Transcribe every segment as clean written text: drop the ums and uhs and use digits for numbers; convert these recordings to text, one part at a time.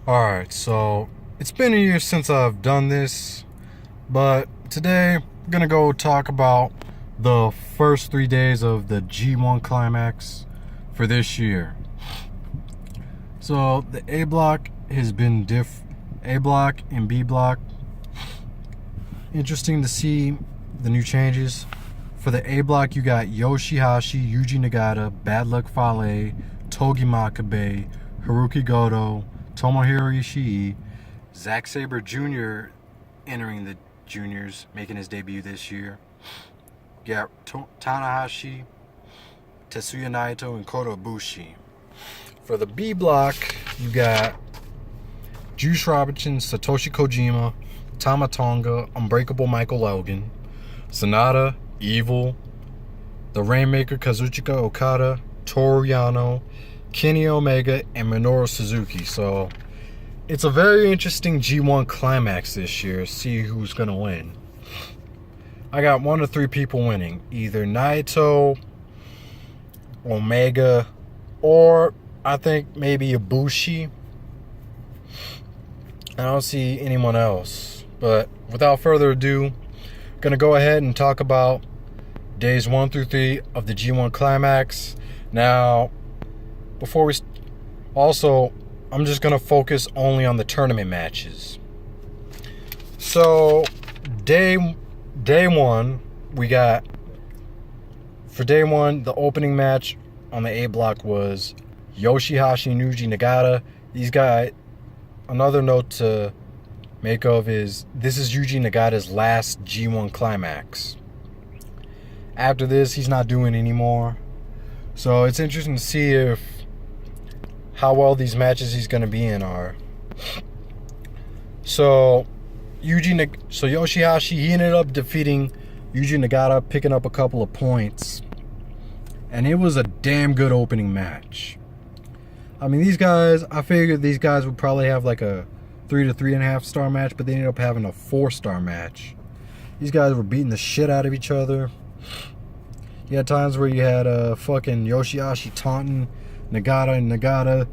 Alright, so it's been a year since I've done this, but today I'm gonna go talk about the first 3 days of the G1 Climax for this year. So the A block has been A block and B block. Interesting to see the new changes. For the A block, you got Yoshihashi, Yuji Nagata, Bad Luck Fale, Togi Makabe, Haruki Goto, Tomohiro Ishii, Zack Sabre Jr. entering the juniors, making his debut this year. You got Tanahashi, Tetsuya Naito, and Kota Ibushi. For the B block, you got Juice Robinson, Satoshi Kojima, Tama Tonga, Unbreakable Michael Elgin, Sonata, Evil, the Rainmaker Kazuchika Okada, Toru Yano, Kenny Omega, and Minoru Suzuki. So it's a very interesting G1 Climax this year. See who's gonna win. I got 1 to 3 people winning, either Naito, Omega, or I think maybe Ibushi. I don't see anyone else. But without further ado, I'm gonna go ahead and talk about days 1 through 3 of the G1 Climax. Now, I'm just gonna focus only on the tournament matches. So, day 1, we got, for day 1, the opening match on the A block was Yoshihashi and Yuji Nagata. These guys, another note to make of is, this is Yuji Nagata's last G1 Climax. After this, he's not doing anymore. So it's interesting to see how well these matches he's going to be in are. So Yoshihashi, he ended up defeating Yuji Nagata, picking up a couple of points. And it was a damn good opening match. I mean, these guys, I figured these guys would probably have like a 3 to 3.5 star match, but they ended up having a 4-star match. These guys were beating the shit out of each other. You had times where you had fucking Yoshihashi taunting Nagata, and Nagata,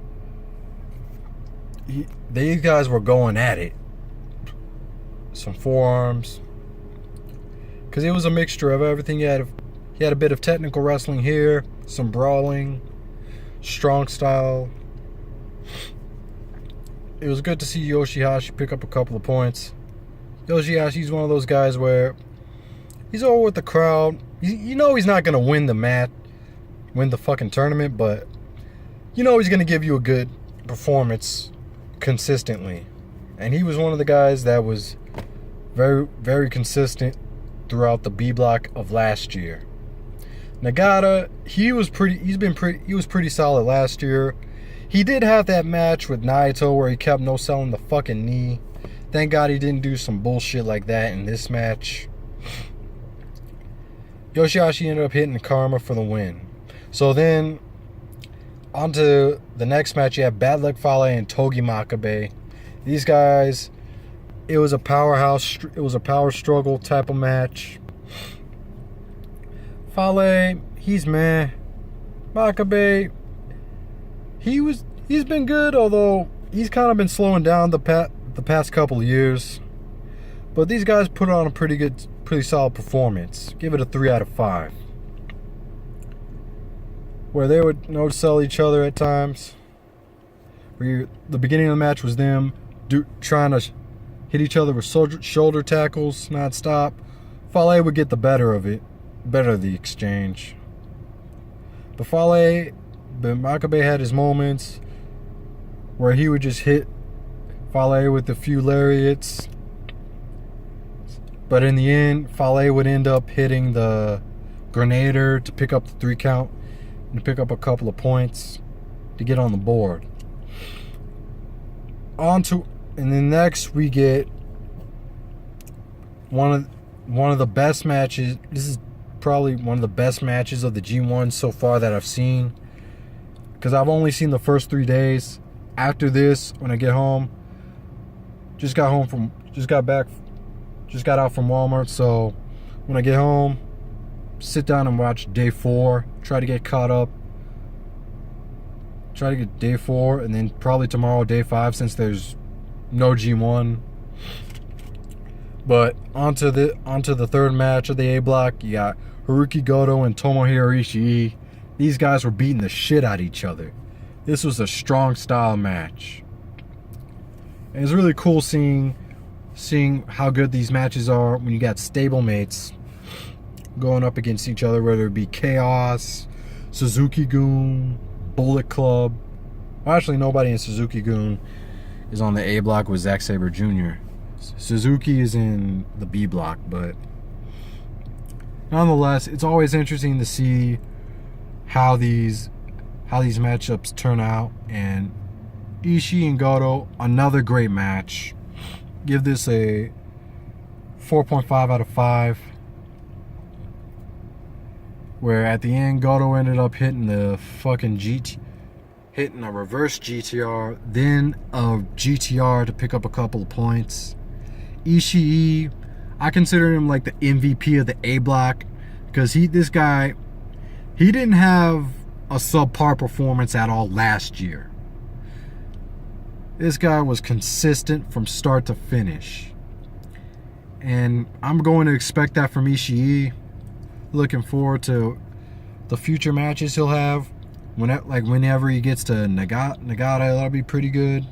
these guys were going at it. Some forearms. Because it was a mixture of everything. He had a bit of technical wrestling here, some brawling, strong style. It was good to see Yoshihashi pick up a couple of points. Yoshihashi's one of those guys where he's over with the crowd. You know he's not going to win the fucking tournament, but you know he's going to give you a good performance consistently. And he was one of the guys that was very, very consistent throughout the B block of last year. Nagata, he was pretty solid last year. He did have that match with Naito where he kept no-selling the fucking knee. Thank God he didn't do some bullshit like that in this match. Yoshihashi ended up hitting Karma for the win. So then, on to the next match, you have Bad Luck Fale and Togi Makabe. These guys, it was a power struggle type of match. Fale, he's meh. Makabe, he's been good, although he's kind of been slowing down the past couple of years. But these guys put on a pretty solid performance. Give it a 3 out of 5. Where they would no-sell each other at times. The beginning of the match was them trying to hit each other with shoulder tackles non-stop. Fale would get the better of the exchange. But Makabe had his moments where he would just hit Fale with a few lariats. But in the end, Fale would end up hitting the Grenader to pick up the 3 count and to pick up a couple of points to get on the board. And then next we get one of the best matches. This is probably one of the best matches of the G1 so far that I've seen, because I've only seen the first 3 days. After this, when I get home, just got out from Walmart, so when I get home, sit down and watch day 4, try to get caught up Try to get day 4, and then probably tomorrow day 5 since there's no G1. But onto the third match of the A block, you got Haruki Goto and Tomohiro Ishii. These guys were beating the shit out of each other. This was a strong style match. And it's really cool seeing how good these matches are when you got stablemates going up against each other, whether it be Chaos, Suzuki-gun, Bullet Club. Well, actually, nobody in Suzuki-gun is on the A block with Zack Sabre Jr. Suzuki is in the B block, but nonetheless, it's always interesting to see how these matchups turn out. And Ishii and Goto, another great match. Give this a 4.5 out of 5. Where at the end, Goto ended up hitting the fucking hitting a reverse GTR, then a GTR to pick up a couple of points. Ishii, I consider him like the MVP of the A block because this guy didn't have a subpar performance at all last year. This guy was consistent from start to finish. And I'm going to expect that from Ishii. Looking forward to the future matches he'll have. Whenever he gets to Nagata, that'll be pretty good.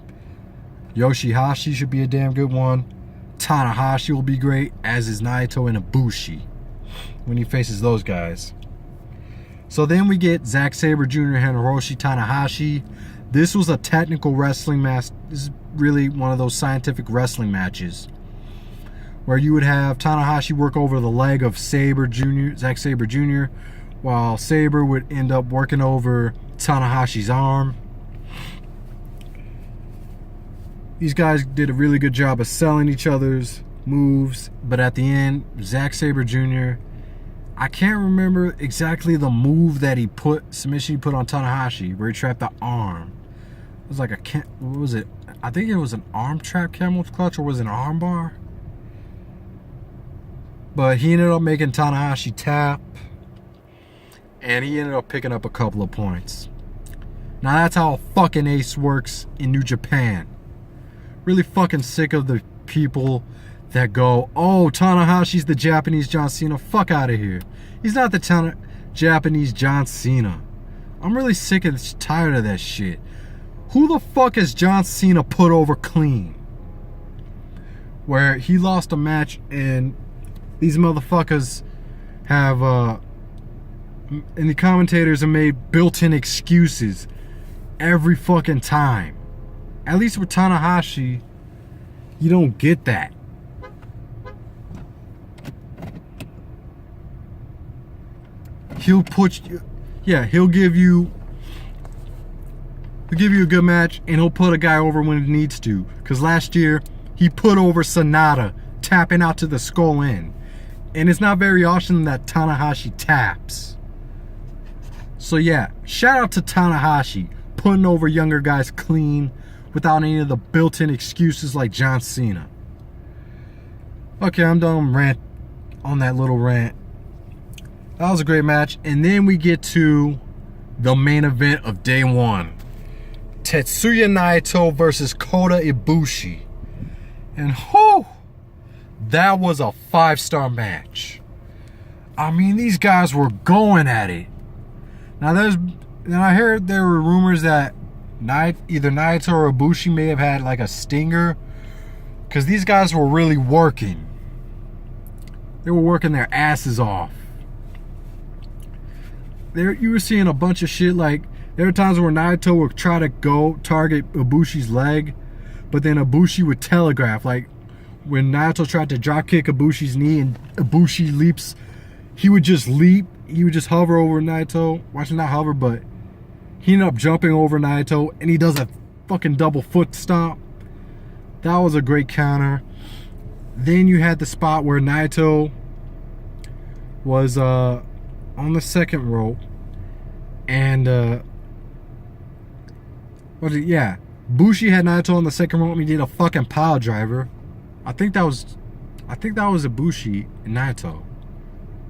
Yoshihashi should be a damn good one. Tanahashi will be great, as is Naito and Ibushi when he faces those guys. So then we get Zack Sabre Jr. and Hiroshi Tanahashi. This was a technical wrestling match. This is really one of those scientific wrestling matches where you would have Tanahashi work over the leg of Zack Sabre Jr., while Sabre would end up working over Tanahashi's arm. These guys did a really good job of selling each other's moves, but at the end, Zack Sabre Jr., I can't remember exactly the move that submission he put on Tanahashi, where he trapped the arm. It was like what was it? I think it was an arm trap camel clutch, or was it an arm bar? But he ended up making Tanahashi tap, and he ended up picking up a couple of points. Now that's how a fucking ace works in New Japan. Really fucking sick of the people that go, oh, Tanahashi's the Japanese John Cena. Fuck out of here. He's not the Japanese John Cena. I'm really sick and tired of that shit. Who the fuck has John Cena put over clean? Where he lost a match and these motherfuckers have, and the commentators have made built-in excuses every fucking time. At least with Tanahashi, you don't get that. He'll give you a good match, and he'll put a guy over when it needs to. Because last year, he put over Sonata, tapping out to the skull end. And it's not very often that Tanahashi taps. So yeah, shout out to Tanahashi, putting over younger guys clean without any of the built-in excuses like John Cena. Okay, I'm done on that little rant. That was a great match. And then we get to the main event of day 1. Tetsuya Naito versus Kota Ibushi. And whoo, that was a 5-star match. I mean, these guys were going at it. Now I heard there were rumors that either Naito or Ibushi may have had like a stinger, because these guys were really working. They were working their asses off. You were seeing a bunch of shit. Like, there were times where Naito would try to go target Ibushi's leg, but then Ibushi would telegraph. Like, when Naito tried to drop kick Ibushi's knee and Ibushi leaps, he would just leap. He would just hover over Naito. Watch, not hover, but he ended up jumping over Naito, and he does a fucking double foot stomp. That was a great counter. Then you had the spot where Naito was on the second rope, and Bushi had Naito on the second rope, and he did a fucking pile driver. I think that was Ibushi and Naito.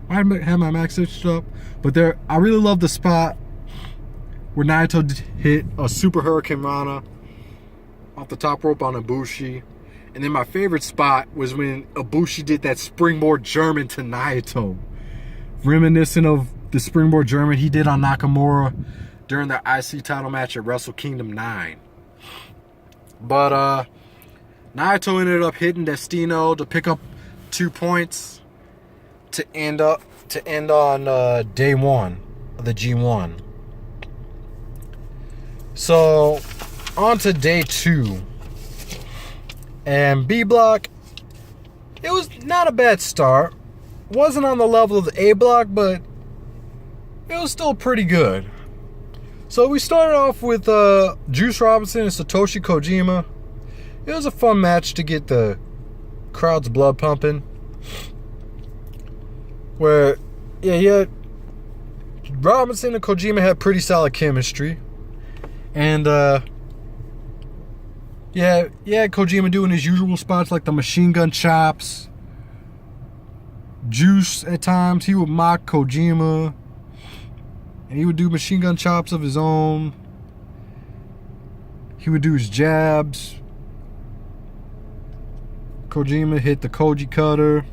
I had my max switched up, but I really love the spot where Naito hit a Super Hurricane Rana off the top rope on Ibushi. And then my favorite spot was when Ibushi did that springboard German to Naito. Reminiscent of the springboard German he did on Nakamura during their IC title match at Wrestle Kingdom 9. But Naito ended up hitting Destino to pick up 2 points to end on day 1 of the G1. So on to day 2. And B block, it was not a bad start. Wasn't on the level of the A block, but it was still pretty good. So we started off with Juice Robinson and Satoshi Kojima. It was a fun match to get the crowd's blood pumping. Where, yeah, Robinson and Kojima had pretty solid chemistry. And, Kojima doing his usual spots like the machine gun chops. Juice, at times, he would mock Kojima. And he would do machine gun chops of his own. He would do his jabs. Kojima hit the Koji cutter.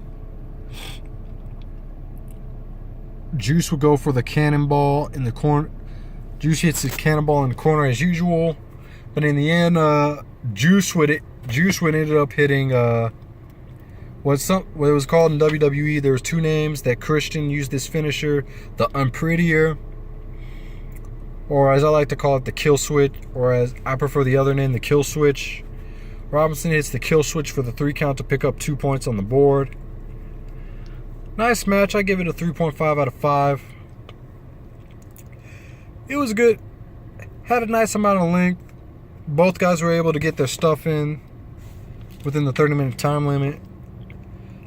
Juice would go for the cannonball in the corner. Juice hits the cannonball in the corner as usual. But in the end, Juice would ended up hitting what it was called in WWE. There was 2 names that Christian used this finisher: the Unprettier, or as I like to call it, the Kill Switch, or as I prefer the other name, the Kill Switch. Robinson hits the Kill Switch for the 3 count to pick up 2 points on the board. Nice match. I give it a 3.5 out of 5. It was good. Had a nice amount of length. Both guys were able to get their stuff in within the 30-minute time limit.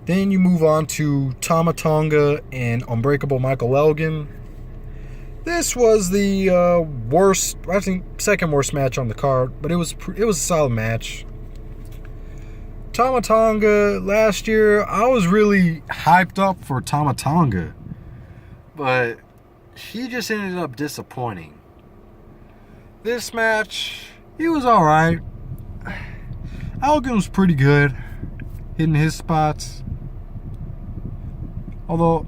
Then you move on to Tama Tonga and Unbreakable Michael Elgin. This was the worst, I think, second worst match on the card, but it was a solid match. Tama Tonga, last year, I was really hyped up for Tama Tonga, but he just ended up disappointing. This match, he was alright. Elgin was pretty good, hitting his spots. Although,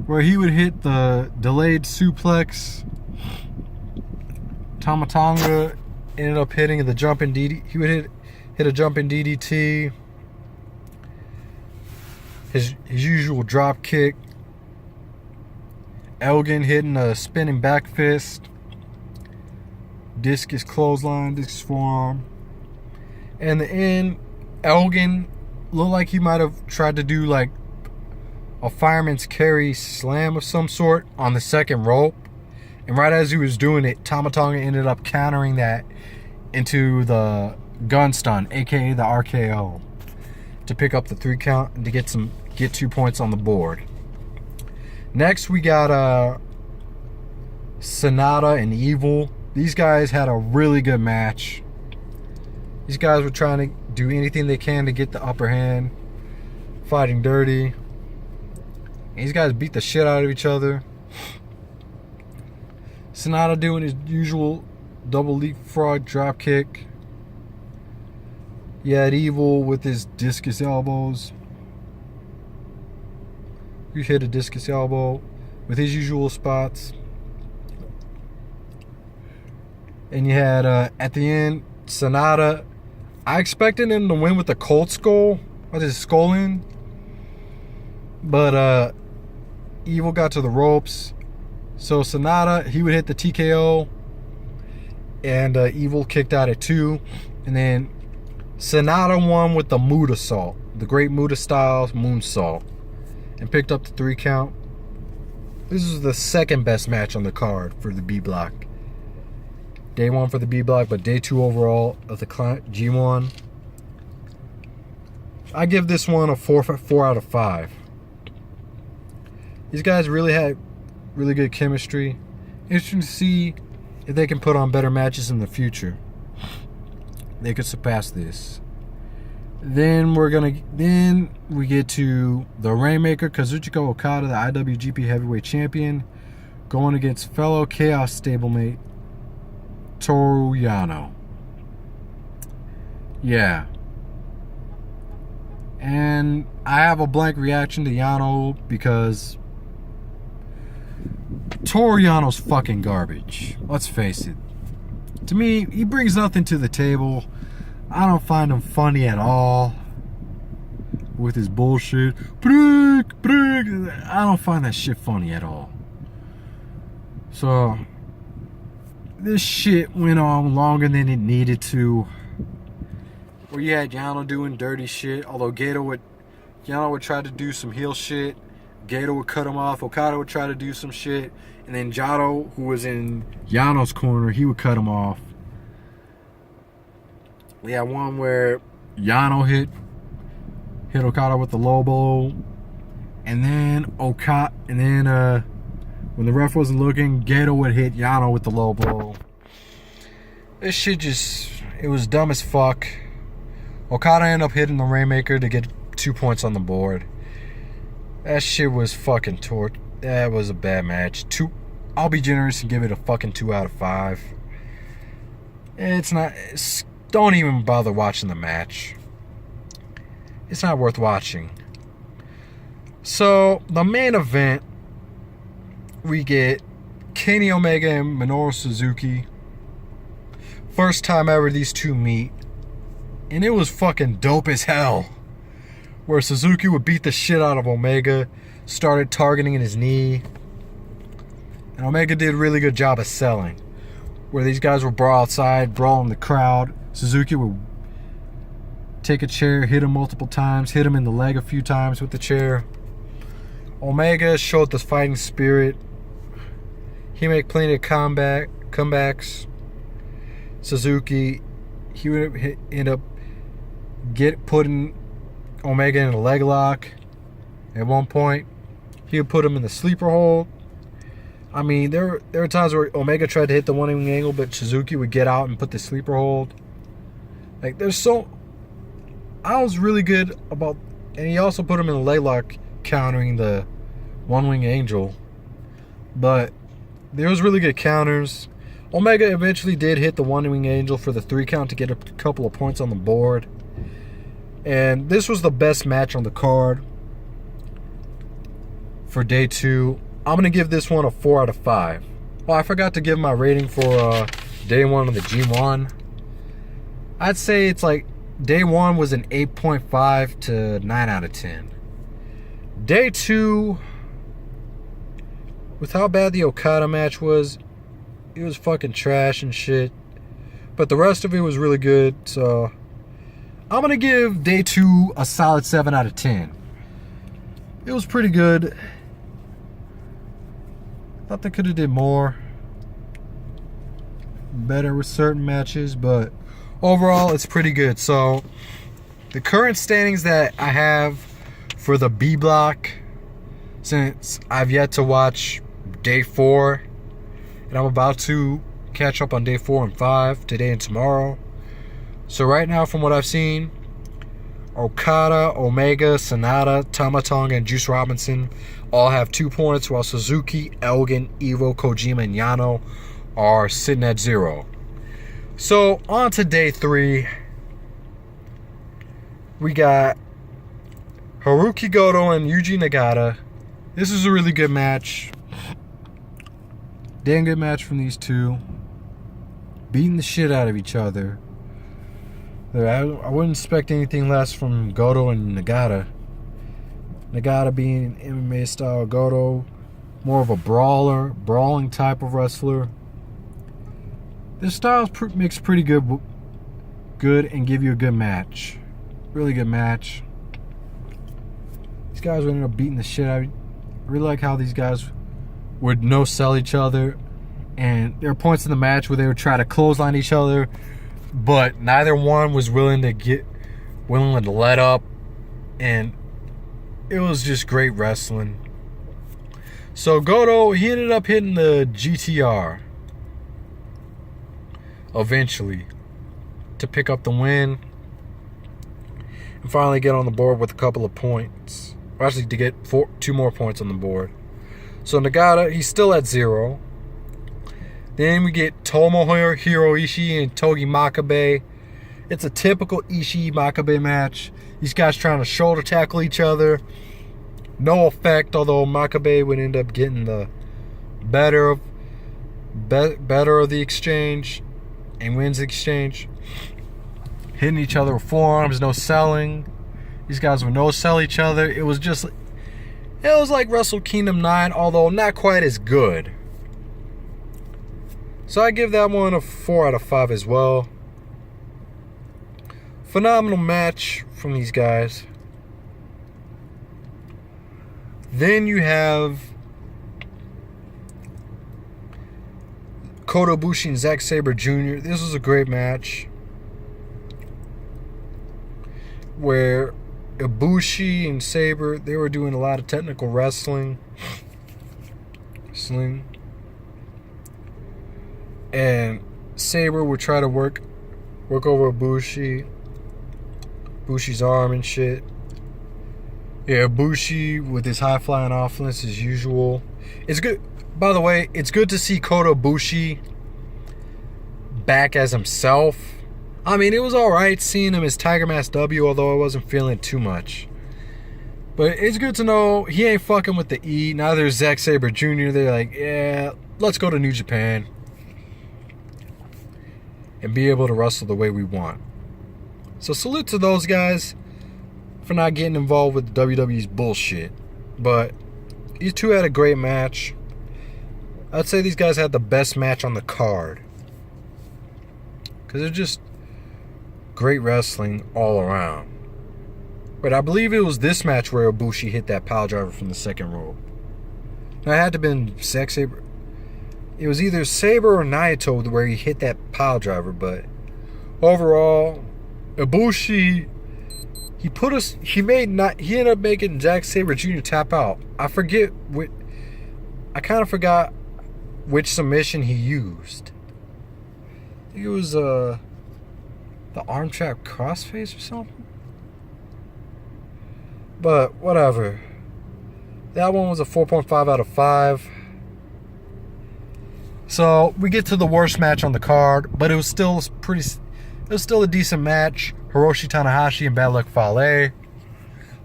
where he would hit the delayed suplex, Tama Tonga ended up hitting the jumping DDT. He would hit a jumping DDT. His usual drop kick. Elgin hitting a spinning back fist. Discus clothesline, discus forearm. And in the end, Elgin looked like he might have tried to do like a fireman's carry slam of some sort on the second rope. And right as he was doing it, Tama Tonga ended up countering that into the gun stun, aka the RKO, to pick up the 3 count and to get 2 points on the board. Next we got Sonata and Evil. These guys had a really good match. These guys were trying to do anything they can to get the upper hand, fighting dirty. These guys beat the shit out of each other. Sonata doing his usual double leapfrog drop kick. You had Evil with his discus elbows. You hit a discus elbow with his usual spots. And you had, at the end, Sonata. I expected him to win with the cold skull, with his skull in. But Evil got to the ropes. So Sonata, he would hit the TKO. And Evil kicked out at 2. And then Sonata won with the Muda Salt. The Great Muda Styles Moonsault. And picked up the 3 count. This was the second best match on the card for the B block. Day 1 for the B block, but day 2 overall of the G1. I give this one a 4 out of 5. These guys really had really good chemistry. Interesting to see if they can put on better matches in the future. They could surpass this. Then we get to the Rainmaker, Kazuchika Okada, the IWGP Heavyweight Champion, going against fellow Chaos stablemate Toru Yano. Yeah. And I have a blank reaction to Yano because Toru Yano's fucking garbage. Let's face it. To me, he brings nothing to the table. I don't find him funny at all. With his bullshit. I don't find that shit funny at all. So, this shit went on longer than it needed to. Where you had Yano doing dirty shit. Although Yano would try to do some heel shit. Gato would cut him off. Okada would try to do some shit. And then Jado, who was in Yano's corner, he would cut him off. We had one where Yano hit Okada with the low blow. And then when the ref wasn't looking, Gato would hit Yano with the low blow. This shit it was dumb as fuck. Okada ended up hitting the Rainmaker to get 2 points on the board. That shit was fucking torture. That was a bad match. I'll be generous and give it a fucking 2 out of 5. Don't even bother watching the match. It's not worth watching. So, the main event, we get Kenny Omega and Minoru Suzuki. First time ever these two meet. And it was fucking dope as hell. Where Suzuki would beat the shit out of Omega, started targeting his knee. And Omega did a really good job of selling. Where these guys would brawl outside, brawl in the crowd. Suzuki would take a chair, hit him multiple times, hit him in the leg a few times with the chair. Omega showed the fighting spirit. He made plenty of comebacks. Suzuki, he would end up putting Omega in a leg lock. At one point, he would put him in the sleeper hold. I mean, there were times where Omega tried to hit the one wing angle, but Suzuki would get out and put the sleeper hold. Like, I was really good about, and he also put him in a leg lock, countering the one wing angel. But there was really good counters. Omega eventually did hit the one wing angel for the 3 count to get a couple of points on the board. And this was the best match on the card for day 2. I'm going to give this one a 4 out of 5. Oh, I forgot to give my rating for day 1 of the G1. I'd say it's like day 1 was an 8.5 to 9 out of 10. Day 2, with how bad the Okada match was, it was fucking trash and shit. But the rest of it was really good, so I'm going to give day 2 a solid 7 out of 10. It was pretty good. Thought they could have did more. Better with certain matches, but overall it's pretty good. So the current standings that I have for the B block, since I've yet to watch day 4, and I'm about to catch up on day 4 and 5 today and tomorrow. So right now, from what I've seen, Okada, Omega, Sonata, Tama Tonga, and Juice Robinson all have 2 points, while Suzuki, Elgin, Evo, Kojima, and Yano are sitting at 0. So on to day 3. We got Haruki Goto and Yuji Nagata. This is a really good match. Damn good match from these two. Beating the shit out of each other. I wouldn't expect anything less from Goto and Nagata. Nagata being MMA style, Goto more of a brawling type of wrestler. This style makes pretty good and give you a good match. Really good match. These guys would end up beating the shit out of you. I really like how these guys would no-sell each other. And there are points in the match where they would try to clothesline each other, but neither one was willing to let up. And it was just great wrestling. So Goto, he ended up hitting the GTR eventually to pick up the win and finally get on the board with a couple of points. Or actually to get 2 more points on the board. So Nagata, he's still at 0. Then we get Tomohiro Ishii and Togi Makabe. It's a typical Ishii-Makabe match. These guys trying to shoulder tackle each other. No effect, although Makabe would end up getting the better of the exchange and wins the exchange. Hitting each other with forearms, no selling. These guys would no sell each other. It was like Wrestle Kingdom 9, although not quite as good. So I give that one a 4 out of 5 as well. Phenomenal match from these guys. Then you have Kota Ibushi and Zack Sabre Jr. This was a great match where Ibushi and Sabre, they were doing a lot of technical wrestling. And Sabre would try to work over Ibushi's arm and shit. Yeah, Ibushi with his high flying offense as usual. It's good. By the way, it's good to see Kota Ibushi back as himself. I mean, it was alright seeing him as Tiger Mask W, although I wasn't feeling it too much. But it's good to know he ain't fucking with the E. Neither is Zack Sabre Jr. They're like, yeah, let's go to New Japan and be able to wrestle the way we want. So salute to those guys for not getting involved with WWE's bullshit. But these two had a great match. I'd say these guys had the best match on the card, because they're just great wrestling all around. But I believe it was this match where Ibushi hit that pile driver from the second rope. Now, it had to have been Zack Sabre. It was either Sabre or Naito where he hit that pile driver, but overall, Ibushi, he ended up making Zack Sabre Jr. tap out. I kind of forgot which submission he used. I think it was the arm trap crossface or something. But whatever. That one was a 4.5 out of 5. So we get to the worst match on the card, but it was still a decent match. Hiroshi Tanahashi and Bad Luck Fale.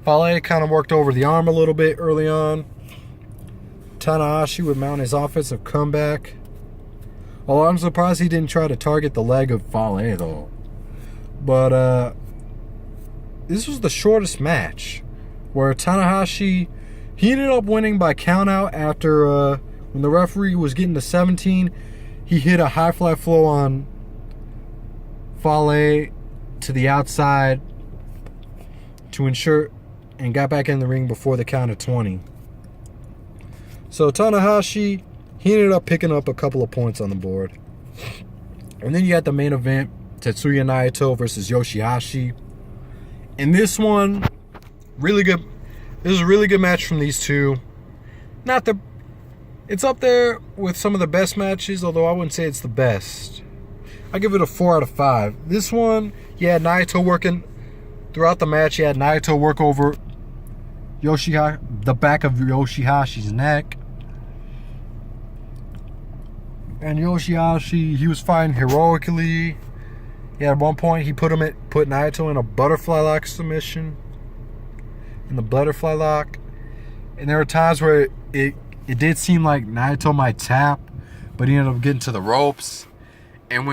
Fale kind of worked over the arm a little bit early on. Tanahashi would mount his offensive comeback. Although I'm surprised he didn't try to target the leg of Fale though. But this was the shortest match, where Tanahashi, he ended up winning by countout after when the referee was getting to 17, he hit a high fly flow on Fale to the outside to ensure, and got back in the ring before the count of 20. So Tanahashi, he ended up picking up a couple of points on the board. And then you got the main event, Tetsuya Naito versus Yoshihashi. And this one, really good. This is a really good match from these two. It's up there with some of the best matches, although I wouldn't say it's the best. I give it a 4 out of 5. This one, you had Naito working throughout the match. You had Naito work over the back of Yoshihashi's neck. And Yoshihashi, he was fighting heroically. Yeah, at one point he put Naito in a butterfly lock submission. In the butterfly lock. And there were times where it did seem like Naito might tap, but he ended up getting to the ropes. And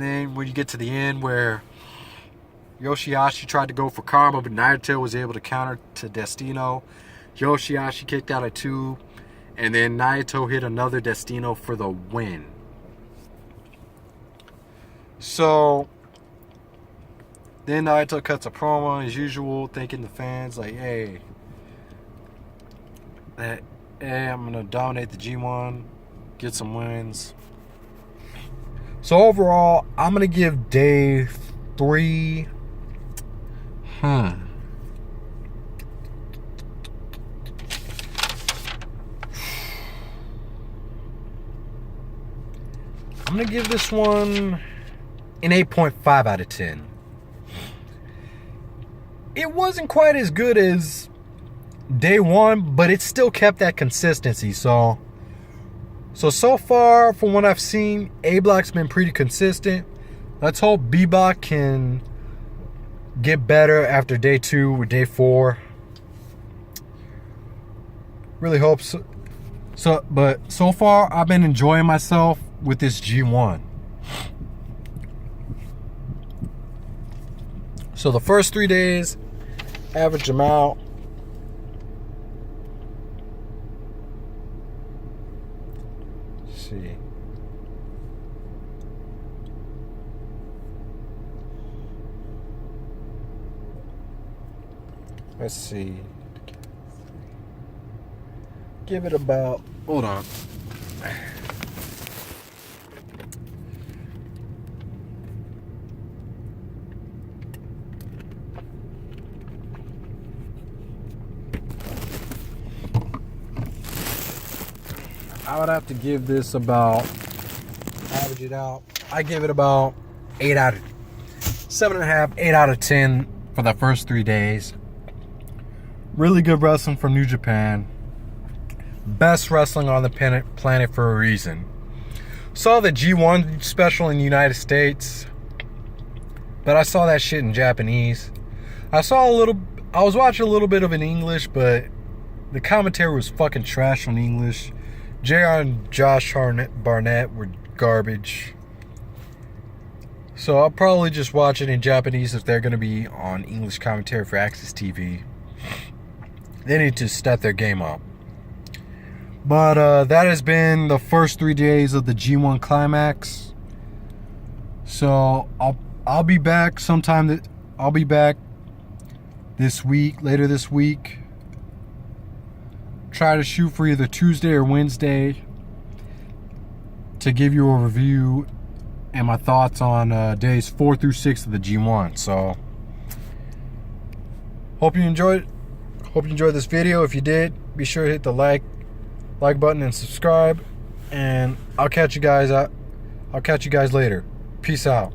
then when you get to the end where Yoshihashi tried to go for karma, but Naito was able to counter to Destino. Yoshihashi kicked out at 2, and then Naito hit another Destino for the win. So then Naito cuts a promo as usual, thanking the fans like, hey, I'm gonna dominate the G1, get some wins. So overall, I'm gonna give day 3. I'm gonna give this one an 8.5 out of 10. It wasn't quite as good as day one, but it still kept that consistency. So far from what I've seen, A block's been pretty consistent. Let's hope B block can get better after day 2 or day 4. Really hope so. But so far I've been enjoying myself with this G1. So the first 3 days, average them out. Let's see. Let's see. Give it about, hold on. I would have to give this about, average it out, I give it about 7.5, 8 out of 10 for the first 3 days. Really good wrestling from New Japan. Best wrestling on the planet for a reason. Saw the G1 special in the United States, but I saw that shit in Japanese. I was watching a little bit of it in English, but the commentary was fucking trash on English. JR and Josh Barnett were garbage. So I'll probably just watch it in Japanese if they're going to be on English commentary for Access TV. They need to step their game up. But that has been the first 3 days of the G1 Climax. So I'll be back sometime. I'll be back this week, later this week. Try to shoot for either Tuesday or Wednesday to give you a review and my thoughts on days 4 through 6 of the G1. So hope you enjoyed this video. If you did, be sure to hit the like button and subscribe, and I'll catch you guys later. Peace out.